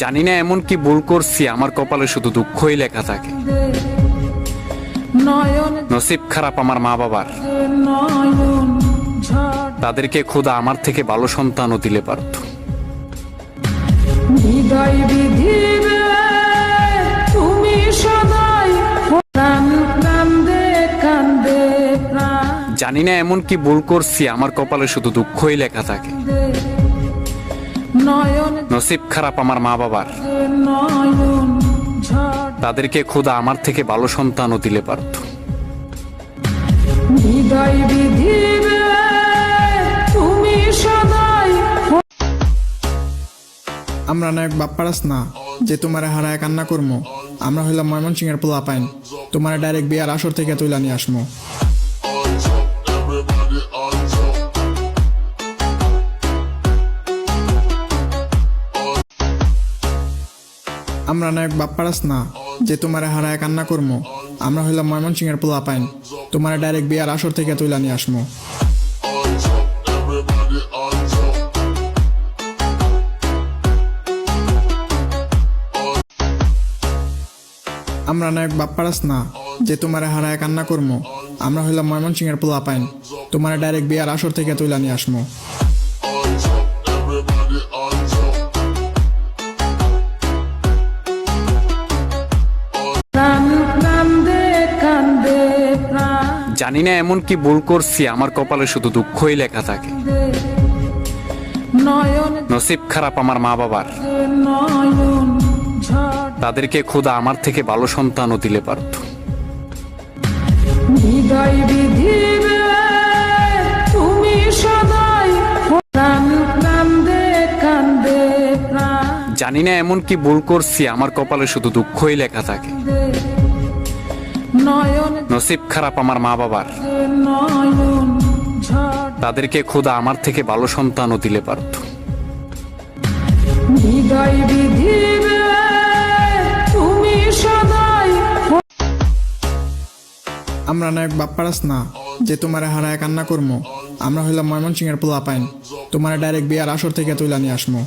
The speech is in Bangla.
জানি না এমন কি ভুল করছি, আমার কপালে শুধু দুঃখই লেখা থাকে। নসিব খারাপ আমার মা বাবার, তাদেরকে খোদা আমার থেকে ভালো সন্তানও দিলে পারত। জানি না এমন কি ভুল করছি, আমার কপালে শুধু দুঃখই লেখা থাকে। নসিব খারাপ আমার মা বাবার, তাদেরকে খোদা আমার থেকে ভালো সন্তানও দিলে পারত। আমরা নায়ক বাপ্পারাস না যে তোমারে হারায় কান্না করমো। আমরা হইলাম ময়মনসিংহের পোলা পাইন, তোমার ডাইরেক্ট বিয়ার আসর থেকে তুইলা নিয়ে আসমো। আমরা নায়ক বাপ্পারাস না যে তোমারে হারায় কান্না করমো। আমরা হইলাম ময়মনসিংহের পোলা পাইন, তোমার ডাইরেক্ট বিয়ার আসর থেকে তুইলা নিয়ে আসমো। আমরা নায়ক বাপ্পারাস না যে তোমারে হারায় কান্না করমো। আমরা হইলাম ময়মনসিংহের পোলা পাইন, তোমার ডাইরেক্ট বিয়ার আসর থেকে তুইলা নিয়ে আসমো। জানি না এমন কি ভুল করছি, আমার কপালে শুধু দুঃখই লেখা থাকে। নসিব খারাপ আমার মা বাবার, তাদেরকে খোদা আমার থেকে ভালো সন্তানও দিলে পারত। জানি না এমন কি ভুল করছি, আমার কপালে শুধু দুঃখই লেখা থাকে। নসিব খারাপ আমার মা বাবার, তাদেরকে খোদা আমার থেকে ভালো সন্তানও দিলে পারত। আমরা নায়ক বাপ্পারাস না যে তোমারে হারায় কান্না করমো। আমরা হইলাম ময়মনসিংহের পোলা পাইন, তোমার ডাইরেক্ট বিয়ার আসর থেকে তুইলা নিয়ে আসমো।